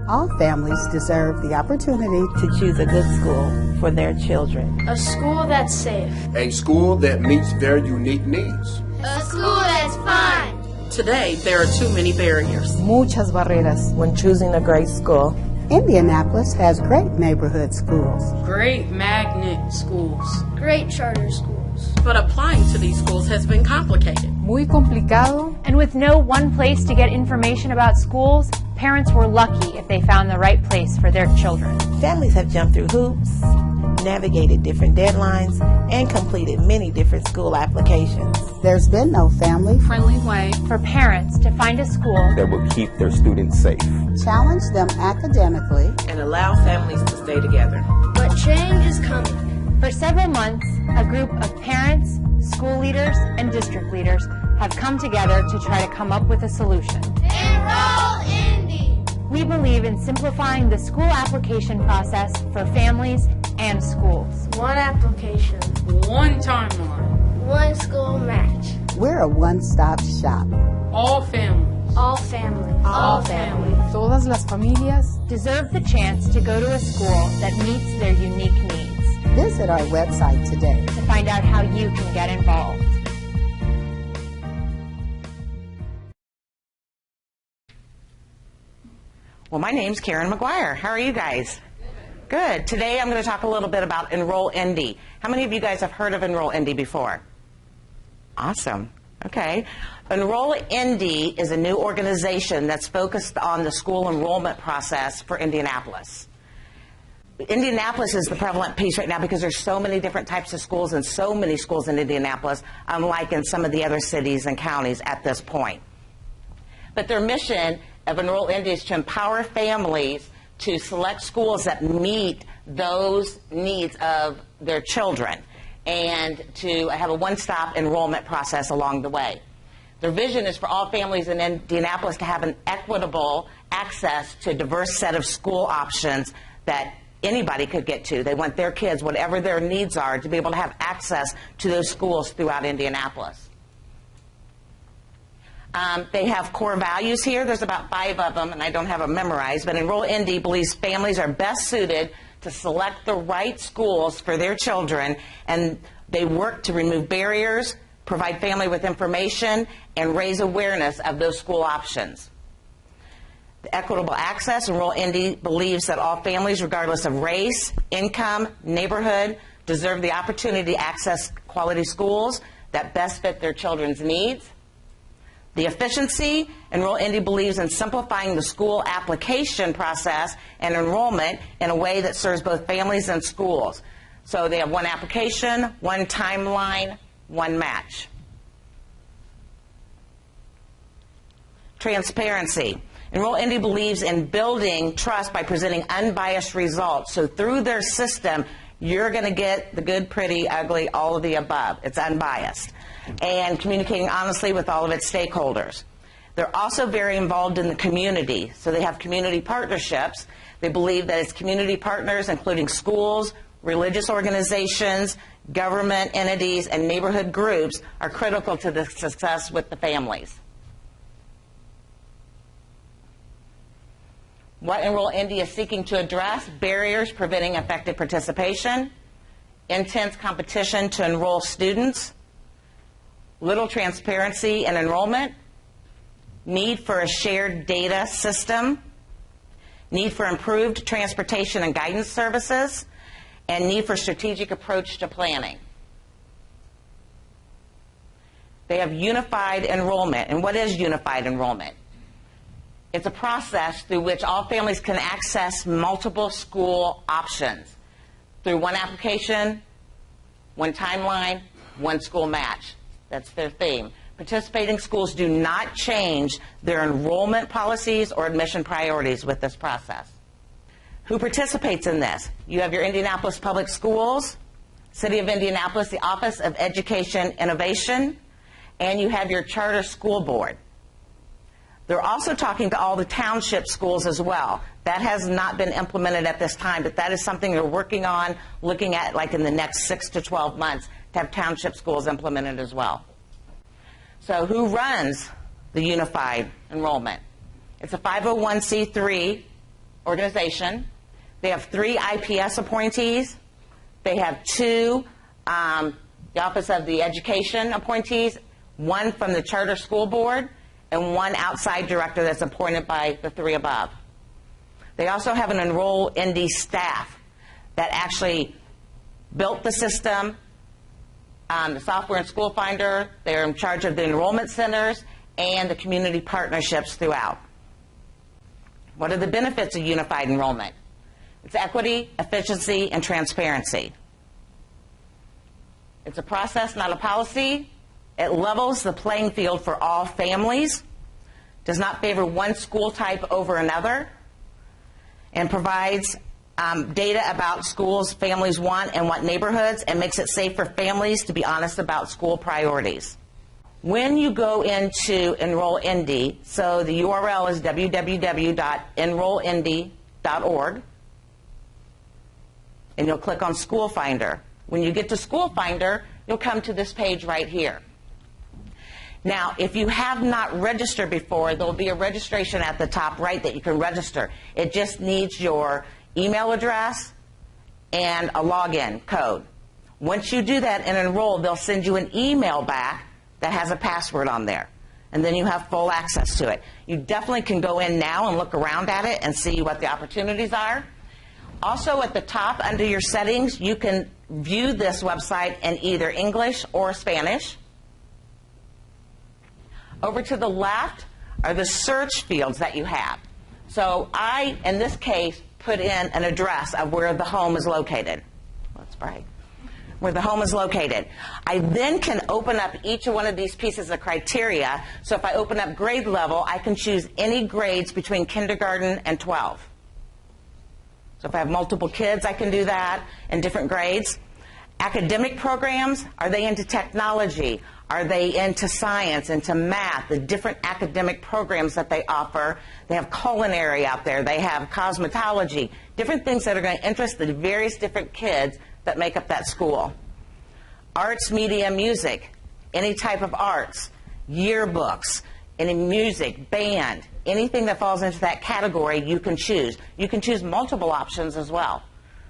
All families deserve the opportunity to choose a good school for their children. A school that's safe. A school that meets their unique needs. A school that's fun. Today, there are too many barriers. Muchas barreras when choosing a great school. Indianapolis has great neighborhood schools. Great magnet schools. Great charter schools. But applying to these schools has been complicated. Muy complicado. And with no one place to get information about schools, parents were lucky if they found the right place for their children. Families have jumped through hoops, navigated different deadlines, and completed many different school applications. There's been no family-friendly way for parents to find a school that will keep their students safe, challenge them academically, and allow families to stay together. But change is coming. For several months, a group of parents, school leaders, and district leaders have come together to try to come up with a solution. Enroll Indy! We believe in simplifying the school application process for families and schools. One application. One timeline. One school match. We're a one-stop shop. All families. All families. All families. Todas las familias deserve the chance to go to a school that meets their unique needs. Visit our website today to find out how you can get involved. Well, my name's Karen McGuire. How are you guys? Good. Today I'm going to talk a little bit about Enroll Indy. How many of you guys have heard of Enroll Indy before? Awesome. Okay. Enroll Indy is a new organization that's focused on the school enrollment process for Indianapolis. Indianapolis is the prevalent piece right now because there's so many different types of schools and so many schools in Indianapolis, unlike in some of the other cities and counties at this point. But their mission of Enroll Indy is to empower families to select schools that meet those needs of their children and to have a one-stop enrollment process along the way. Their vision is for all families in Indianapolis to have an equitable access to a diverse set of school options that anybody could get to. They want their kids, whatever their needs are, to be able to have access to those schools throughout Indianapolis. They have core values here. There's about 5 of them, and I don't have them memorized, but Enroll Indy believes families are best suited to select the right schools for their children, and they work to remove barriers, provide family with information, and raise awareness of those school options. The equitable access, Enroll Indy believes that all families, regardless of race, income, neighborhood, deserve the opportunity to access quality schools that best fit their children's needs. The efficiency, Enroll Indy believes in simplifying the school application process and enrollment in a way that serves both families and schools. So they have one application, one timeline, one match. Transparency. Enroll Indy believes in building trust by presenting unbiased results. So through their system, you're going to get the good, pretty, ugly, all of the above. It's unbiased. And communicating honestly with all of its stakeholders. They're also very involved in the community. So they have community partnerships. They believe that its community partners, including schools, religious organizations, government entities, and neighborhood groups, are critical to the success with the families. What Enroll Indy is seeking to address: barriers preventing effective participation, intense competition to enroll students, little transparency in enrollment, need for a shared data system, need for improved transportation and guidance services, and need for strategic approach to planning. They have unified enrollment. And what is unified enrollment? It's a process through which all families can access multiple school options through one application, one timeline, one school match. That's their theme. Participating schools do not change their enrollment policies or admission priorities with this process. Who participates in this? You have your Indianapolis Public Schools, City of Indianapolis, the Office of Education Innovation, and you have your charter school board. They're also talking to all the township schools as well. That has not been implemented at this time, but that is something they're working on, looking at like in the next 6 to 12 months to have township schools implemented as well. So who runs the unified enrollment? It's a 501c3 organization. They have 3 IPS appointees. They have 2 the Office of the Education appointees, 1 from the Charter School Board, and 1 outside director that's appointed by the 3 above. They also have an Enroll Indy staff that actually built the system, the software and school finder. They're in charge of the enrollment centers and the community partnerships throughout. What are the benefits of unified enrollment? It's equity, efficiency, and transparency. It's a process, not a policy. It levels the playing field for all families, does not favor one school type over another, and provides data about schools families want and what neighborhoods, and makes it safe for families to be honest about school priorities. When you go into Enroll Indy, so the URL is www.enrollindy.org, and you'll click on School Finder. When you get to School Finder, you'll come to this page right here. Now, if you have not registered before, there will be a registration at the top right that you can register. It just needs your email address and a login code. Once you do that and enroll, they'll send you an email back that has a password on there, and then you have full access to it. You definitely can go in now and look around at it and see what the opportunities are. Also, at the top under your settings, you can view this website in either English or Spanish. Over to the left are the search fields that you have. So I, in this case, put in an address of where the home is located. That's right. Where the home is located. I then can open up each one of these pieces of criteria. So if I open up grade level, I can choose any grades between kindergarten and 12. So if I have multiple kids, I can do that in different grades. Academic programs, are they into technology? Are they into science, into math, the different academic programs that they offer? They have culinary out there. They have cosmetology, different things that are going to interest the various different kids that make up that school. Arts, media, music, any type of arts, yearbooks, any music, band, anything that falls into that category, you can choose. You can choose multiple options as well,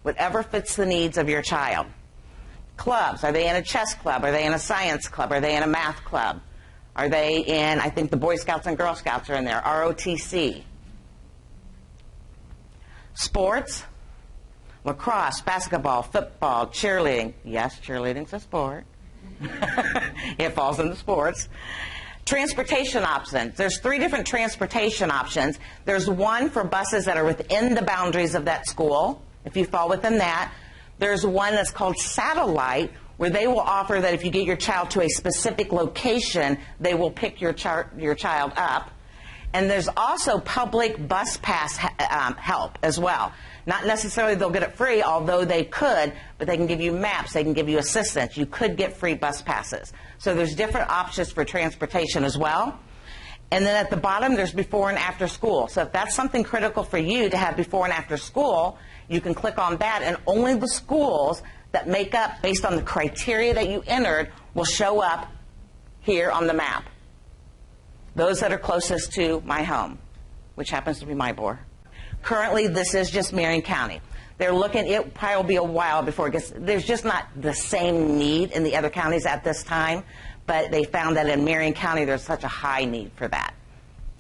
whatever fits the needs of your child. Clubs, are they in a chess club? Are they in a science club? Are they in a math club? Are they in, I think the Boy Scouts and Girl Scouts are in there, ROTC. Sports, lacrosse, basketball, football, cheerleading. Yes, cheerleading's a sport. It falls into sports. Transportation options. There's 3 different transportation options. There's one for buses that are within the boundaries of that school, if you fall within that. There's one that's called satellite, where they will offer that if you get your child to a specific location, they will pick your child up. And there's also public bus pass help as well. Not necessarily they'll get it free, although they could, but they can give you maps, they can give you assistance. You could get free bus passes. So there's different options for transportation as well. And then at the bottom, there's before and after school. So if that's something critical for you to have before and after school, you can click on that, and only the schools that make up based on the criteria that you entered will show up here on the map. Those that are closest to my home, which happens to be Mybor. Currently, this is just Marion County. They're looking, it probably will be a while before it gets, there's just not the same need in the other counties at this time, but they found that in Marion County there's such a high need for that.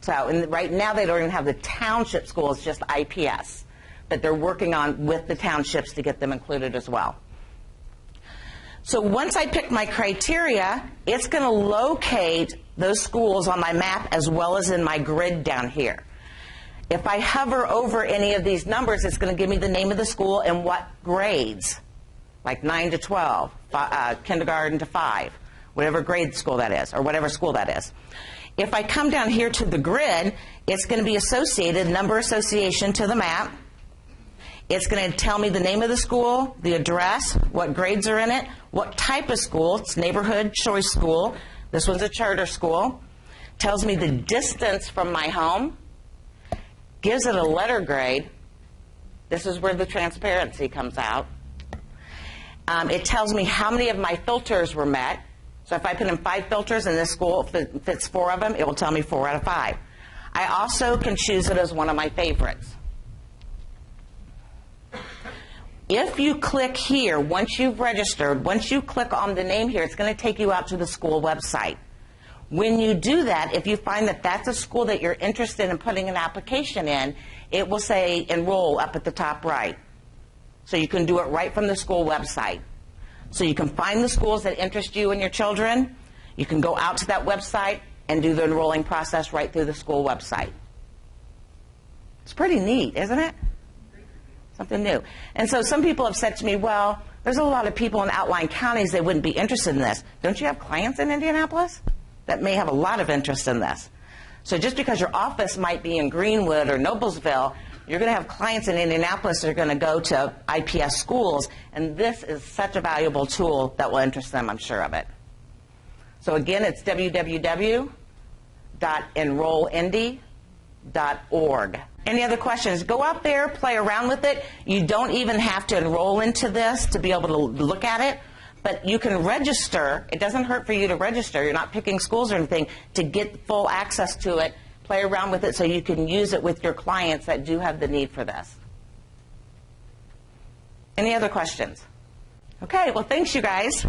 So right now they don't even have the township schools, just IPS, but they're working on with the townships to get them included as well. So once I pick my criteria, it's going to locate those schools on my map as well as in my grid down here. If I hover over any of these numbers, it's going to give me the name of the school and what grades, like 9 to 12, kindergarten to 5, whatever grade school that is, or whatever school that is. If I come down here to the grid, it's going to be associated, number association to the map. It's going to tell me the name of the school, the address, what grades are in it, what type of school. It's neighborhood choice school. This one's a charter school. Tells me the distance from my home. Gives it a letter grade. This is where the transparency comes out. It tells me how many of my filters were met. So if I put in 5 filters and this school fits 4 of them, it will tell me 4 out of 5. I also can choose it as one of my favorites. If you click here, once you've registered, once you click on the name here, it's going to take you out to the school website. When you do that, if you find that that's a school that you're interested in putting an application in, it will say enroll up at the top right. So you can do it right from the school website. So you can find the schools that interest you and your children. You can go out to that website and do the enrolling process right through the school website. It's pretty neat, isn't it? Something new. And so some people have said to me, well, there's a lot of people in outlying counties that wouldn't be interested in this. Don't you have clients in Indianapolis that may have a lot of interest in this? So just because your office might be in Greenwood or Noblesville, you're going to have clients in Indianapolis that are going to go to IPS schools, and this is such a valuable tool that will interest them, I'm sure of it. So again, it's www.enrollindy.org. Any other questions? Go out there, play around with it. You don't even have to enroll into this to be able to look at it, but you can register. It doesn't hurt for you to register. You're not picking schools or anything, to get full access to it. Play around with it so you can use it with your clients that do have the need for this. Any other questions? Okay, well, thanks, you guys.